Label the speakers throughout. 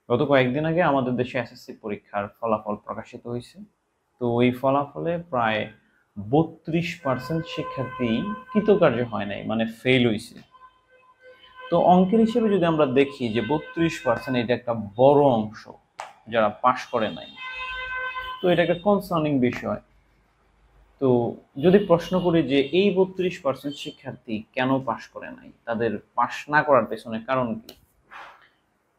Speaker 1: গত কয়েকদিন আগে আমাদের দেশে এসএসসি পরীক্ষার ফলাফল প্রকাশিত হয়েছে। তো ওই ফলাফলে প্রায় 32% শিক্ষার্থী কৃতকার্য হয় নাই, মানে ফেল হয়েছে। তো অঙ্কের হিসেবে যদি আমরা দেখি যে 32% এটা একটা বড় অংশ যারা পাশ করে নাই। তো এটা একটা কনসার্নিং বিষয়। তো যদি প্রশ্ন করি যে এই 32% শিক্ষার্থী কেন পাশ করে নাই, তাদের পাশ না করার পেছনে কারণ কি,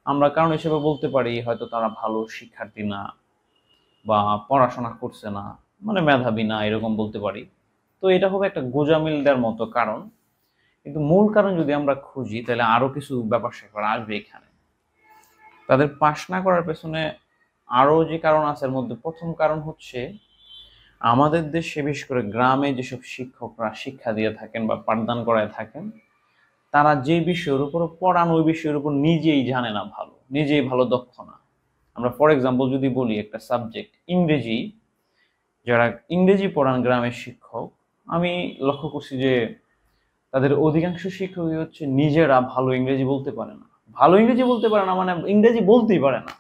Speaker 1: আমরা কারণ হিসেবে বলতে পারি হয়তো তারা ভালো শিক্ষার্থী না, বা পড়াশোনা করছে না, মানে মেধাবী না, এরকম বলতে পারি। তো এটা হবে একটা গোঁজামিল দেওয়ার মতো কারণ। কিন্তু মূল কারণ যদি আমরা খুঁজি তাহলে আরো কিছু ব্যাপার স্যাপার আসবে এখানে। তাদের পাশ না করার পেছনে আরো যে কারণ আছে, এর মধ্যে প্রথম কারণ হচ্ছে আমাদের দেশে বিশেষ করে গ্রামে যেসব শিক্ষকরা শিক্ষা দিয়ে থাকেন বা পাঠদান করায় থাকেন, তারা যে বিষয়ের উপর পড়ান ওই বিষয়ের উপর নিজেই জানে না, নিজেই ভালো দক্ষ না। আমরা ফর এক্সাম্পল যদি বলি একটা সাবজেক্ট ইংরেজি, যারা ইংরেজি পড়ান গ্রামের শিক্ষক, আমি লক্ষ্য করছি যে তাদের অধিকাংশ শিক্ষকই হচ্ছে নিজেরা ভালো ইংরেজি বলতে পারে না। ভালো ইংরেজি বলতে পারে না মানে ইংরেজি বলতেই পারে না।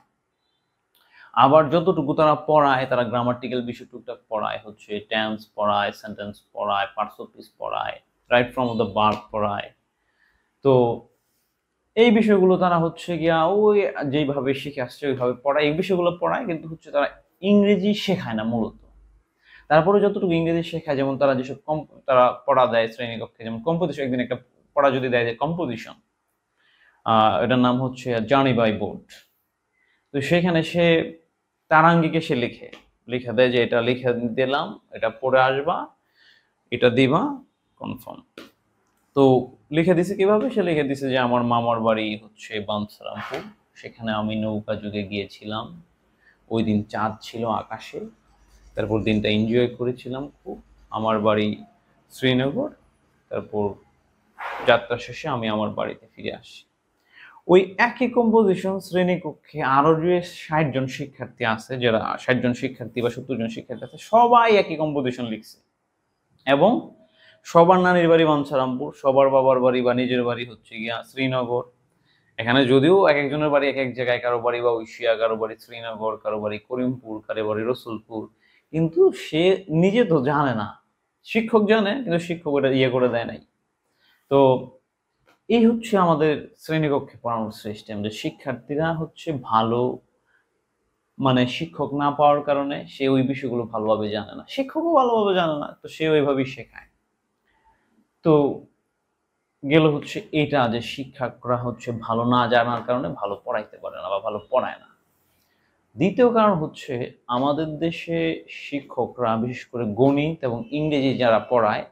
Speaker 1: আবার যতটুকু তারা পড়ায়, তারা গ্রামাটিক্যাল বিষয় টুকটাক পড়ায়, হচ্ছে টেন্স পড়ায়, সেন্টেন্স পড়ায়, পার্টস অফ স্পিচ পড়ায়, রাইট ফ্রম দ্য ভার্ব পড়ায়। তো এই বিষয়গুলো তারা হচ্ছে গিয়া ওই যেইভাবে শিখে আসছে ওইভাবে পড়ায়, এই বিষয়গুলো পড়ায়, কিন্তু হচ্ছে তারা ইংরেজি শেখায় না মূলত। তারপরে যতটুকু ইংরেজি শেখায়, যেমন তারা যেসব তারা পড়া দেয় শ্রেণীকক্ষে, যেমন কম্পোজিশন, একদিন একটা পড়া যদি দেয় যে কম্পোজিশন, এটার নাম হচ্ছে জার্নি বাই বোট। তো সেখানে সে তারাঙ্গিকে সে লিখে লিখে দেয় যে এটা লিখে দিলাম, এটা পড়ে আসবা, এটা দিবা, কনফার্ম। তো লিখে দিছে কিভাবে, সে লিখে দিছে যে আমার মামার বাড়ি হচ্ছে বাঞ্ছারামপুর, সেখানে আমি নৌকা যুগে গিয়েছিলাম, ওই দিন চাঁদ ছিল আকাশে, তারপর দিনটা এনজয় করেছিলাম খুব, আমার বাড়ি শ্রীনগর, তারপর যাত্রা শেষে আমি আমার বাড়িতে ফিরে আসি। ওই একই কম্পোজিশন শ্রেণীকক্ষে আরো যে 60 জন শিক্ষার্থী আছে, যারা 60 জন শিক্ষার্থী বা 70 জন শিক্ষার্থী আছে, সবাই একই কম্পোজিশন লিখছে। এবং সবার নানির বাড়ি বাঞ্ছারামপুর, সবার বাবার বাড়ি বা নিজের বাড়ি হচ্ছে গিয়া শ্রীনগর। এখানে যদিও এক একজনের বাড়ি এক এক জায়গায়, কারো বাড়ি বা ঐশিয়া, কারো বাড়ি শ্রীনগর, কারো বাড়ি করিমপুর, কারো বাড়ি রসুলপুর, কিন্তু সে নিজে তো জানে না। শিক্ষক জানে, কিন্তু শিক্ষক ওটা ইয়ে করে দেয় নাই। তো এই হচ্ছে আমাদের শ্রেণীকক্ষে পড়ানোর সিস্টেম, যে শিক্ষার্থীরা হচ্ছে ভালো, মানে শিক্ষক না পাওয়ার কারণে সে ওই বিষয়গুলো ভালোভাবে জানে না, শিক্ষকও ভালোভাবে জানে না, তো সে ওইভাবেই শেখায়। তো গেল হচ্ছে এটা, যে শিক্ষকরা হচ্ছে ভালো না জানার কারণে ভালো পড়াইতে পারে না বা ভালো পড়ায় না। দ্বিতীয় কারণ হচ্ছে আমাদের দেশে শিক্ষকরা বিশেষ করে গণিত এবং ইংরেজি যারা পড়ায়,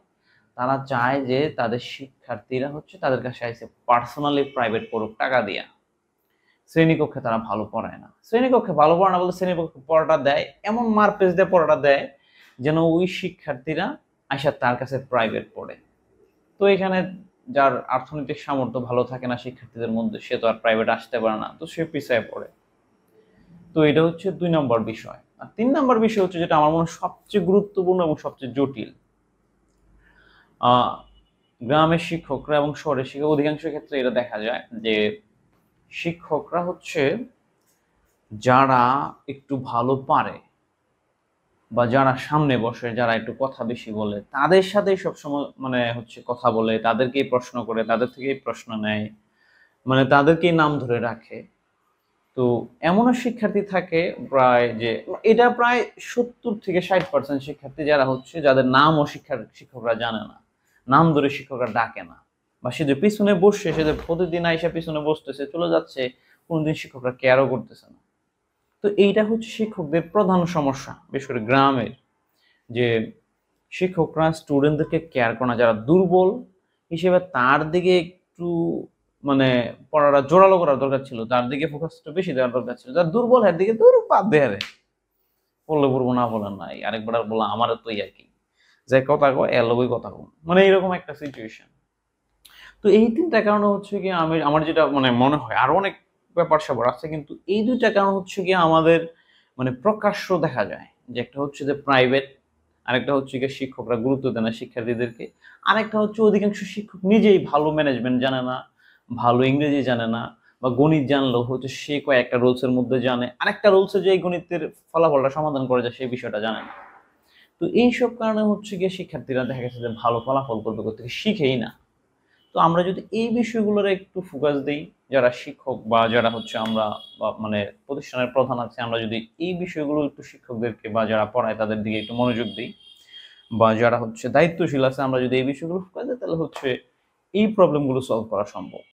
Speaker 1: তারা চায় যে তাদের শিক্ষার্থীরা হচ্ছে তাদের কাছে আইসে পার্সোনালি প্রাইভেট পড়ুক টাকা দিয়া। শ্রেণীকক্ষে তারা ভালো পড়ায় না, শ্রেণীকক্ষে ভালো পড়ায় না বলতে শ্রেণীকক্ষে পড়াটা দেয় এমন মারপেজ দিয়ে পড়াটা দেয় যেন ওই শিক্ষার্থীরা আইসা তার কাছে প্রাইভেট পড়ে। তো এখানে যার অর্থনৈতিক সামর্থ্য ভালো থাকে না শিক্ষার্থীদের মধ্যে, সে তো আর প্রাইভেট আসতে পারে না, তো সে পিছায় পড়ে। তো এটা হচ্ছে 2 নম্বর বিষয়। আর 3 নম্বর বিষয় হচ্ছে, যেটা আমার মনে হয় সবচেয়ে গুরুত্বপূর্ণ এবং সবচেয়ে জটিল। গ্রামের শিক্ষকরা এবং শহরের শিক্ষক, অধিকাংশ ক্ষেত্রে এটা দেখা যায় যে শিক্ষকরা হচ্ছে যারা একটু ভালো পারে বা যারা সামনে বসে, যারা একটু কথা বেশি বলে, তাদের সাথেই সবসময় মানে হচ্ছে কথা বলে, তাদেরকেই প্রশ্ন করে, তাদের থেকেই প্রশ্ন নেয়, মানে তাদেরকেই নাম ধরে রাখে। তো এমনও শিক্ষার্থী থাকে প্রায় যে, এটা প্রায় 70 থেকে 60% শিক্ষার্থী যারা হচ্ছে, যাদের নামও শিক্ষকরা জানে না, নাম ধরে শিক্ষকরা ডাকে না, বা সে যে পিছনে বসছে, সে যে প্রতিদিন আইসা পিছনে বসতেছে চলে যাচ্ছে, কোনদিন শিক্ষকরা কেয়ারও করতেছে না। তো এইটা হচ্ছে শিক্ষকদের প্রধান সমস্যা, বিশেষ করে গ্রামের, যে শিক্ষকরা স্টুডেন্টদেরকে কেয়ার করে না, যারা দুর্বল হিসেবে তার দিকে একটু মানে পড়াটা জোরালো করার দরকার ছিল, তার দিকে ফোকাসটা বেশি দেওয়ার দরকার ছিল। যারা দুর্বল এর দিকে দূর বাদ দেয় রে, পড়লে পড়বো না বলেন নাই, আরেকবার আর বললাম আমার তো আর কি, যে কথা কয় এর লগেই কথা কম, মানে এরকম একটা সিচুয়েশন। তো এই 3টা কারণে হচ্ছে কি, আমি আমার যেটা মানে মনে হয় আরো অনেক ব্যাপার স্যাপার আছে, কিন্তু এই 2টা কারণ হচ্ছে কি আমাদের মানে প্রকাশ্য দেখা যায়, যে একটা হচ্ছে যে প্রাইভেট, আরেকটা হচ্ছে কি শিক্ষকরা গুরুত্ব দেয় না শিক্ষার্থীদেরকে, আরেকটা হচ্ছে অধিকাংশ শিক্ষক নিজেই ভালো ম্যানেজমেন্ট জানে না, ভালো ইংরেজি জানে না, বা গণিত জানলেও হয়তো সে কয়েকটা রুলসের মধ্যে জানে, আরেকটা রুলসে যে এই গণিতের ফলাফলটা সমাধান করে যায় সেই বিষয়টা জানে না। তো এইসব কারণে হচ্ছে গিয়ে শিক্ষার্থীরা দেখা গেছে যে ভালো ফলাফল করবে কোথা থেকে, শিখেই না। তো আমরা যদি এই বিষয়গুলোর একটু ফোকাস দিই, যারা শিক্ষক বা যারা হচ্ছে আমরা মানে প্রতিষ্ঠানের প্রধান আছে, আমরা যদি এই বিষয়গুলো একটু শিক্ষকদেরকে বা যারা পড়ায় তাদের দিকে একটু মনোযোগ দিই, বা যারা হচ্ছে দায়িত্বশীল আছে, আমরা যদি এই বিষয়গুলো ফোকাস দিই, তাহলে হচ্ছে এই প্রবলেমগুলো সলভ করা সম্ভব।